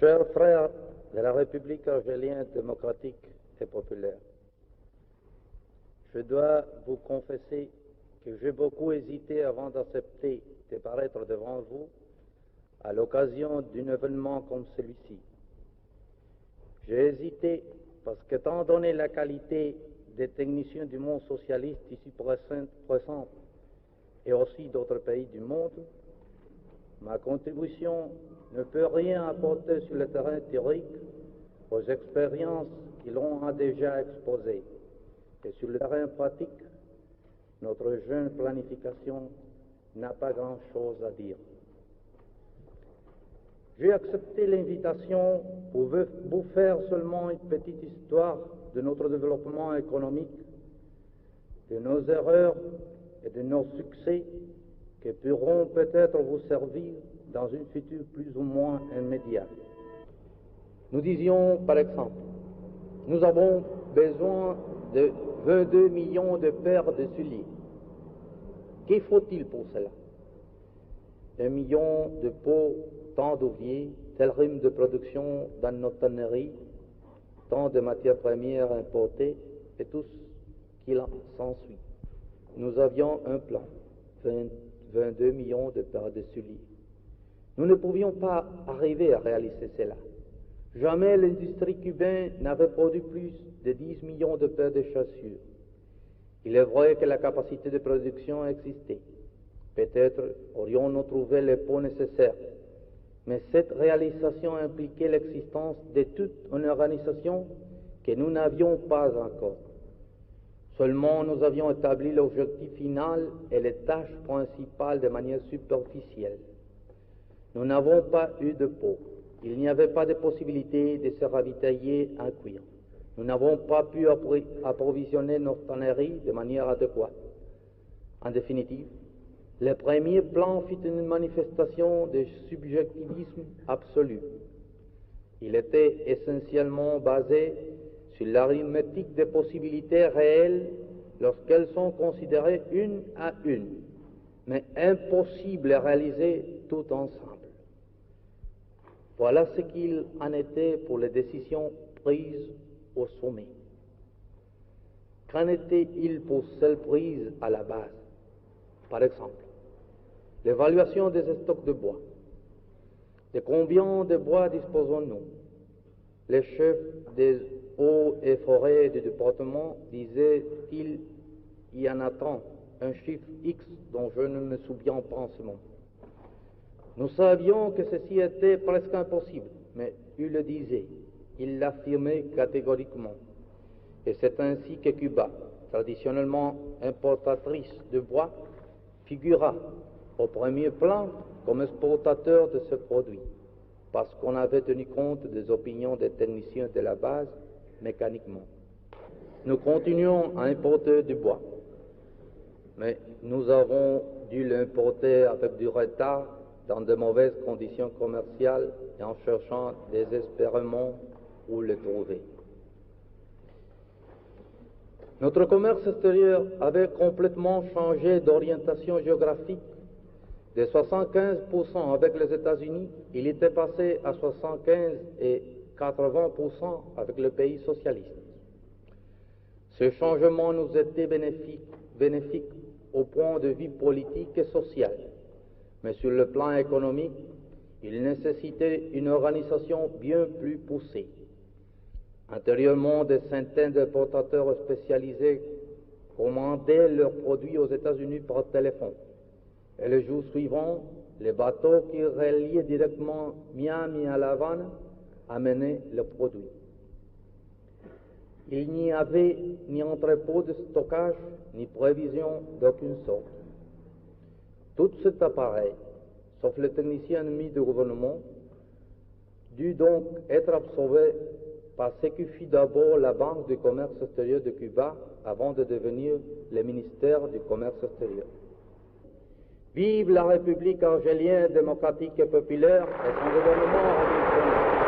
Chers frères de la République algérienne démocratique et populaire, je dois vous confesser que j'ai beaucoup hésité avant d'accepter de paraître devant vous à l'occasion d'un événement comme celui-ci. J'ai hésité parce qu'étant donné la qualité des techniciens du monde socialiste ici présents et aussi d'autres pays du monde, ma contribution ne peut rien apporter sur le terrain théorique aux expériences qu'ils ont déjà exposées. Et sur le terrain pratique, notre jeune planification n'a pas grand-chose à dire. J'ai accepté l'invitation pour vous faire seulement une petite histoire de notre développement économique, de nos erreurs et de nos succès qui pourront peut-être vous servir dans une future plus ou moins immédiate. Nous disions, par exemple, nous avons besoin de 22 millions de paires de souliers. Qu'il faut-il pour cela? 1 million de pots, tant d'ouvriers, tel rythme de production dans nos tanneries, tant de matières premières importées et tout ce qui s'ensuit. Nous avions un plan, 22 millions de paires de souliers. Nous ne pouvions pas arriver à réaliser cela. Jamais l'industrie cubaine n'avait produit plus de 10 millions de paires de chaussures. Il est vrai que la capacité de production existait. Peut-être aurions-nous trouvé les pots nécessaires. Mais cette réalisation impliquait l'existence de toute une organisation que nous n'avions pas encore. Seulement nous avions établi l'objectif final et les tâches principales de manière superficielle. Nous n'avons pas eu de pot. Il n'y avait pas de possibilité de se ravitailler en cuir. Nous n'avons pas pu approvisionner nos tanneries de manière adéquate. En définitive, le premier plan fut une manifestation de subjectivisme absolu. Il était essentiellement basé sur l'arithmétique des possibilités réelles lorsqu'elles sont considérées une à une, mais impossible à réaliser tout ensemble. Voilà ce qu'il en était pour les décisions prises au sommet. Qu'en était-il pour celles prises à la base? Par exemple, l'évaluation des stocks de bois. De combien de bois disposons-nous? Les chefs des eaux et forêts du département disaient-ils, il y en a tant, un chiffre X dont je ne me souviens pas en ce moment. Nous savions que ceci était presque impossible, mais il le disait, il l'affirmait catégoriquement. Et c'est ainsi que Cuba, traditionnellement importatrice de bois, figura au premier plan comme exportateur de ce produit, parce qu'on avait tenu compte des opinions des techniciens de la base mécaniquement. Nous continuons à importer du bois, mais nous avons dû l'importer avec du retard, dans de mauvaises conditions commerciales et en cherchant désespérément où le trouver. Notre commerce extérieur avait complètement changé d'orientation géographique. De 75% avec les États-Unis, il était passé à 75 et 80% avec le pays socialiste. Ce changement nous était bénéfique au point de vue politique et social. Mais sur le plan économique, il nécessitait une organisation bien plus poussée. Antérieurement, des centaines d'importateurs spécialisés commandaient leurs produits aux États-Unis par téléphone. Et le jour suivant, les bateaux qui reliaient directement Miami à La Havane amenaient leurs produits. Il n'y avait ni entrepôt de stockage, ni prévision d'aucune sorte. Tout cet appareil, sauf les techniciens ennemis du gouvernement, dut donc être absorbé par ce qui fut d'abord la Banque du commerce extérieur de Cuba avant de devenir le ministère du commerce extérieur. Vive la République algérienne démocratique et populaire et son gouvernement révolutionnaire.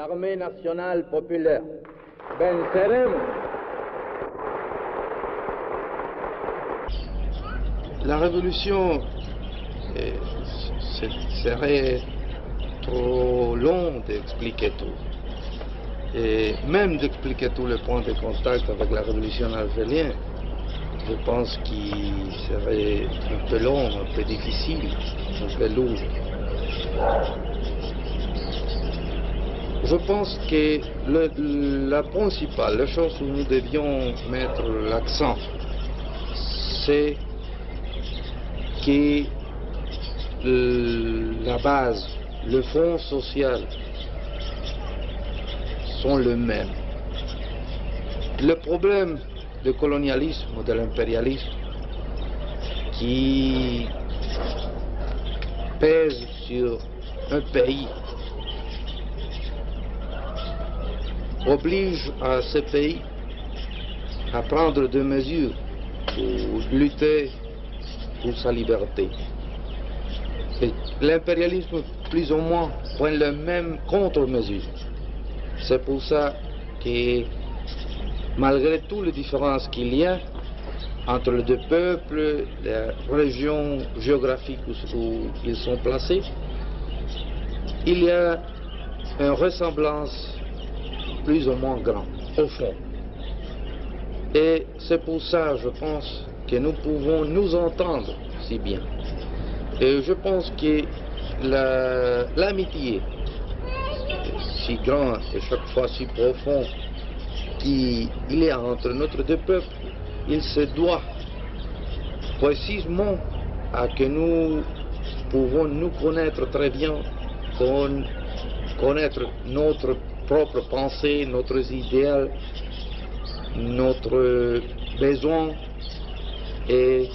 l'armée nationale populaire. Venceremos. La révolution serait trop long d'expliquer tout. Et même d'expliquer tous les points de contact avec la révolution algérienne, je pense qu'il serait un peu long, un peu difficile, un peu lourd. Je pense que la principale, la chose où nous devions mettre l'accent, c'est que la base, le fond social sont les mêmes. Le problème du colonialisme, de l'impérialisme, qui pèse sur un pays, oblige à ce pays à prendre des mesures pour lutter pour sa liberté. L'impérialisme, plus ou moins, prend les mêmes contre-mesures. C'est pour ça que, malgré toutes les différences qu'il y a entre les deux peuples, les régions géographiques où ils sont placés, il y a une ressemblance plus ou moins grande, au fond. Et c'est pour ça, je pense, que nous pouvons nous entendre si bien. Et je pense que l'amitié, si grande et chaque fois si profond qu'il y a entre notre deux peuples, il se doit précisément à que nous pouvons nous connaître très bien, connaître notre propre pensée, notre idéal, notre besoin et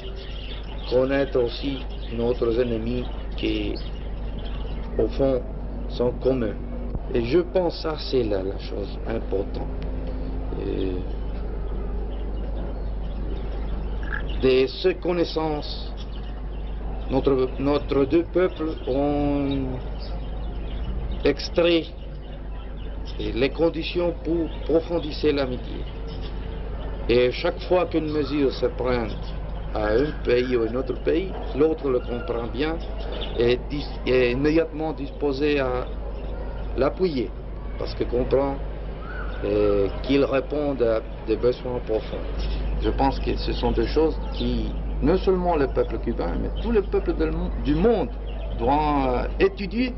connaître aussi nos ennemis qui, au fond, sont communs. Et je pense que ça, c'est là la chose importante. De ces connaissances, notre deux peuples ont extrait les conditions pour approfondir l'amitié. Et chaque fois qu'une mesure se prend à un pays ou à un autre pays, l'autre le comprend bien et est immédiatement disposé à l'appuyer, parce qu'il comprend qu'il répond à des besoins profonds. Je pense que ce sont des choses qui, non seulement le peuple cubain, mais tous les peuples du monde doivent étudier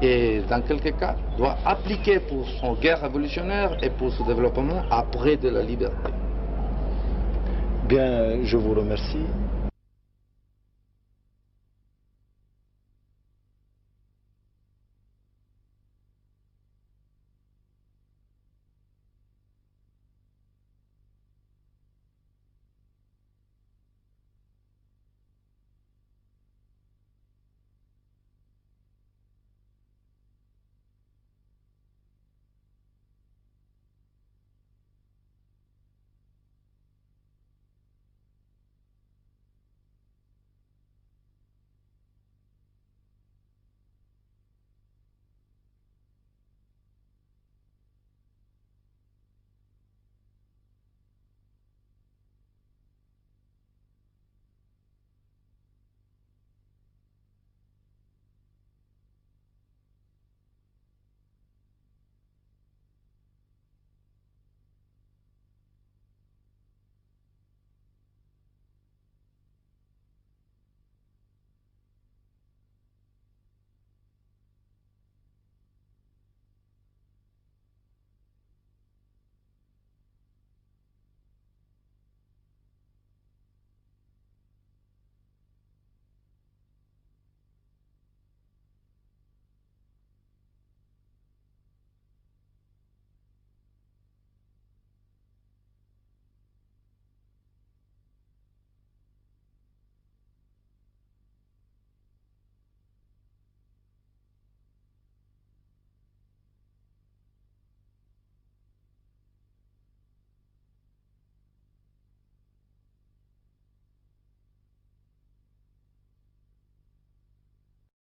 et, dans quelques cas, doivent appliquer pour son guerre révolutionnaire et pour son développement après de la liberté. Bien, je vous remercie.